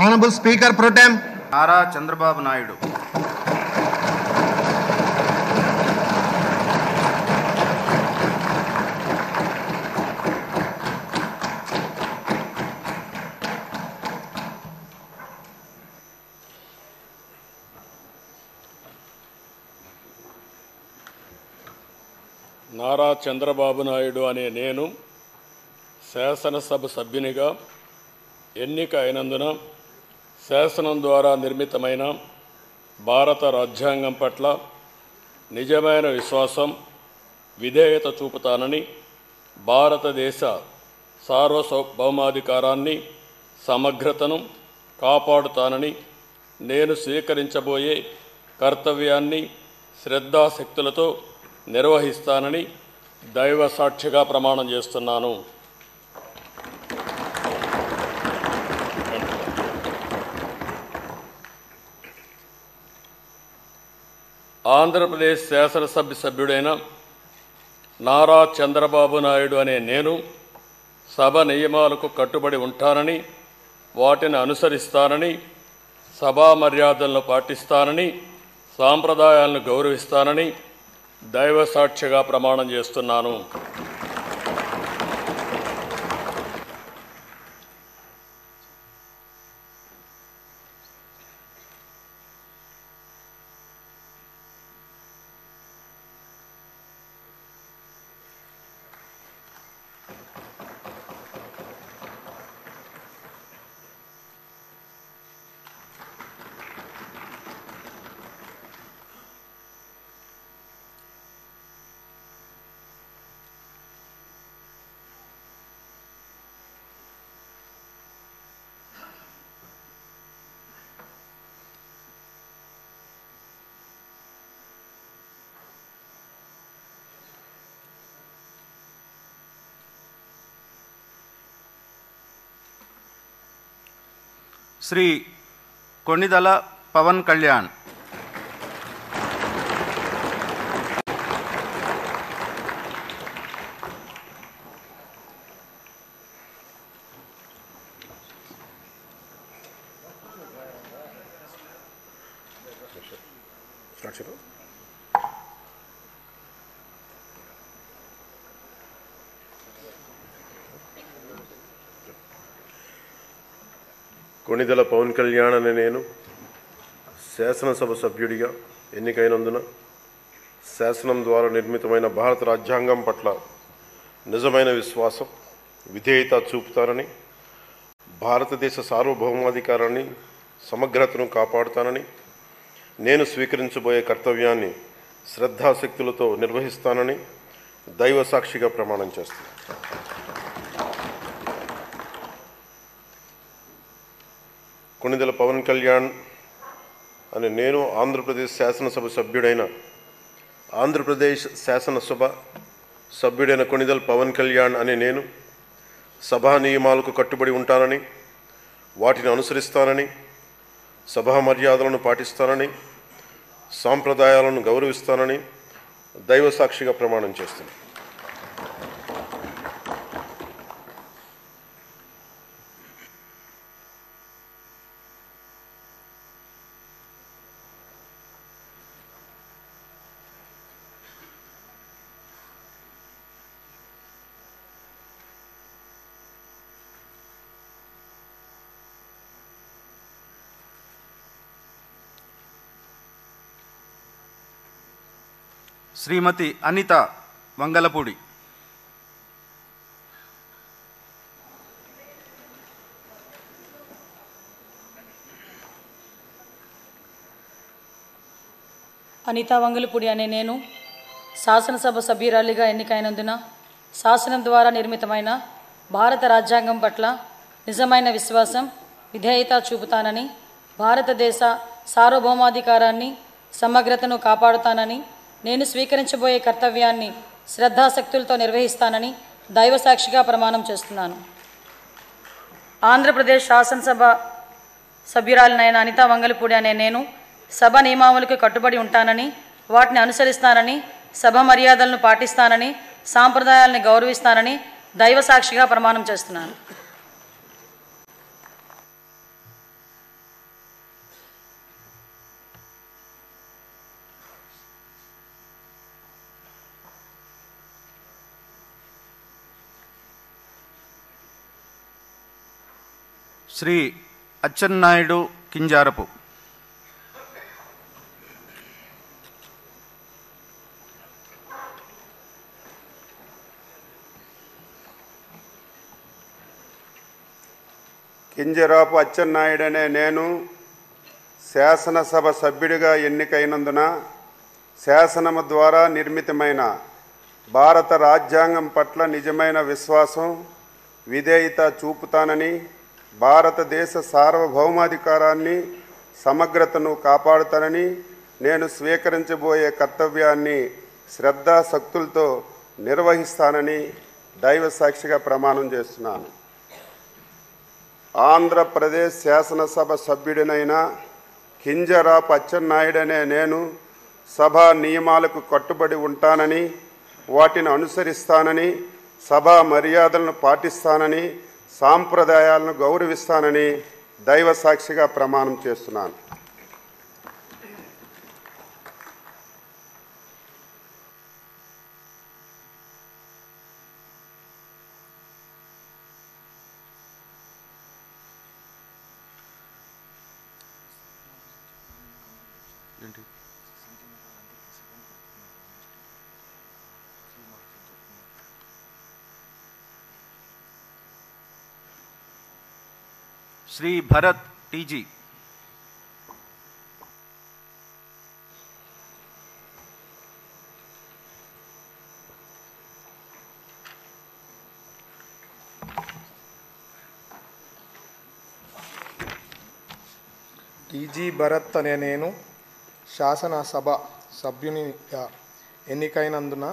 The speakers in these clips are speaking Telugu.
Honorable Speaker Pro Tem Nara Chandrababu Naidu. Nara Chandrababu Naidu అనే నేను శాసనసభ సభ్యునిగా ఎన్నిక అయినందున శాసనం ద్వారా నిర్మితమైన భారత రాజ్యాంగం పట్ల నిజమైన విశ్వాసం, విధేయత చూపుతానని, భారతదేశ సార్వభౌమాధికారాన్ని, సమగ్రతను కాపాడుతానని, నేను స్వీకరించబోయే కర్తవ్యాన్ని శ్రద్ధాశక్తులతో నిర్వహిస్తానని దైవ సాక్షిగా ప్రమాణం చేస్తున్నాను. ఆంధ్రప్రదేశ్ శాసనసభ సభ్యుడైన నారా చంద్రబాబు నాయుడు అనే నేను సభ నియమాలకు కట్టుబడి ఉంటానని, వాటిని అనుసరిస్తానని, సభా మర్యాదలను పాటిస్తానని, సాంప్రదాయాలను గౌరవిస్తానని దైవ సాక్షిగా ప్రమాణం చేస్తున్నాను. శ్రీ కొణిదల పవన్ కళ్యాణ్. కొణిదెల పవన్ కళ్యాణ్ అనే నేను శాసనసభ సభ్యుడిగా ఎన్నికైనందున శాసనం ద్వారా నిర్మితమైన భారత రాజ్యాంగం పట్ల నిజమైన విశ్వాసం, విధేయత చూపుతానని, భారతదేశ సార్వభౌమాధికారాన్ని, సమగ్రతను కాపాడుతానని, నేను స్వీకరించబోయే కర్తవ్యాన్ని శ్రద్ధాశక్తులతో నిర్వహిస్తానని దైవ సాక్షిగా ప్రమాణం చేస్తాను. కొణిదెల పవన్ కళ్యాణ్ అని నేను ఆంధ్రప్రదేశ్ శాసనసభ సభ్యుడైన ఆంధ్రప్రదేశ్ శాసనసభ సభ్యుడైన కొణిదెల పవన్ కళ్యాణ్ అని నేను సభా నియమాలకు కట్టుబడి ఉంటానని, వాటిని అనుసరిస్తానని, సభా మర్యాదలను పాటిస్తానని, సాంప్రదాయాలను గౌరవిస్తానని దైవ సాక్షిగా ప్రమాణం చేస్తున్నాను. శ్రీమతి అనిత వంగలపూడి. అనిత వంగలపూడి అనే నేను శాసనసభ సభ్యురాలిగా ఎన్నికైనందున శాసనం ద్వారా నిర్మితమైన భారత రాజ్యాంగం పట్ల నిజమైన విశ్వాసం, విధేయత చూపుతానని, భారతదేశ సార్వభౌమాధికారాన్ని, సమగ్రతను కాపాడుతానని, నేను స్వీకరించబోయే కర్తవ్యాన్ని శ్రద్ధాశక్తులతో నిర్వహిస్తానని దైవ సాక్షిగా ప్రమాణం చేస్తున్నాను. ఆంధ్రప్రదేశ్ శాసనసభ సభ్యురాలినైన అనిత వంగలపూడి అనే నేను సభ నియమావళికి కట్టుబడి ఉంటానని, వాటిని అనుసరిస్తానని, సభ మర్యాదలను పాటిస్తానని, సాంప్రదాయాలను గౌరవిస్తానని దైవ సాక్షిగా ప్రమాణం చేస్తున్నాను. శ్రీ అచ్చెన్నాయుడు కింజారపు, కింజరాపు అచ్చెన్నాయుడనే నేను శాసనసభ సభ్యుడిగా ఎన్నికైనందున శాసనము ద్వారా నిర్మితమైన భారత రాజ్యాంగం పట్ల నిజమైన విశ్వాసం, విధేయత చూపుతానని, భారతదేశ సార్వభౌమాధికారాన్ని, సమగ్రతను కాపాడుతానని, నేను స్వీకరించబోయే కర్తవ్యాన్ని శ్రద్ధాశక్తులతో నిర్వహిస్తానని దైవ సాక్షిగా ప్రమాణం చేస్తున్నాను. ఆంధ్రప్రదేశ్ శాసనసభ సభ్యుడినైన కింజరాపు అచ్చెన్నాయుడనే నేను సభా నియమాలకు కట్టుబడి ఉంటానని, వాటిని అనుసరిస్తానని, సభా మర్యాదలను పాటిస్తానని, సాంప్రదాయాలను గౌరవిస్తానని దైవ సాక్షిగా ప్రమాణం చేస్తున్నాను. శ్రీ భరత్ టీజీ, టీజీ భరత్ అనే నేను శాసనసభ సభ్యునిగా ఎన్నికైనందున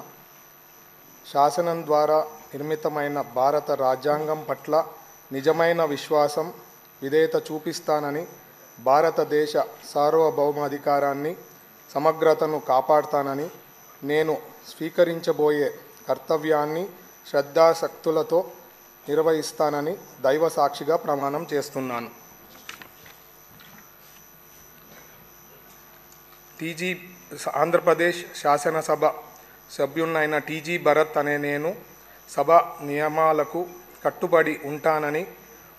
శాసనం ద్వారా నిర్మితమైన భారత రాజ్యాంగం పట్ల నిజమైన విశ్వాసం, విధేయత చూపిస్తానని, భారతదేశ సార్వభౌమాధికారాన్ని, సమగ్రతను కాపాడుతానని, నేను స్వీకరించబోయే కర్తవ్యాన్ని శ్రద్ధాశక్తులతో నిర్వహిస్తానని దైవ సాక్షిగా ప్రమాణం చేస్తున్నాను. ఆంధ్రప్రదేశ్ శాసనసభ సభ్యున్నైన టీజీ భరత్ అనే నేను సభ నియమాలకు కట్టుబడి ఉంటానని,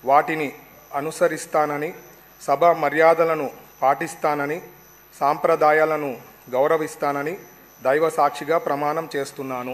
వాటిని అనుసరిస్తానని, సభ మర్యాదలను పాటిస్తానని, సాంప్రదాయాలను గౌరవిస్తానని దైవ సాక్షిగా ప్రమాణం చేస్తున్నాను.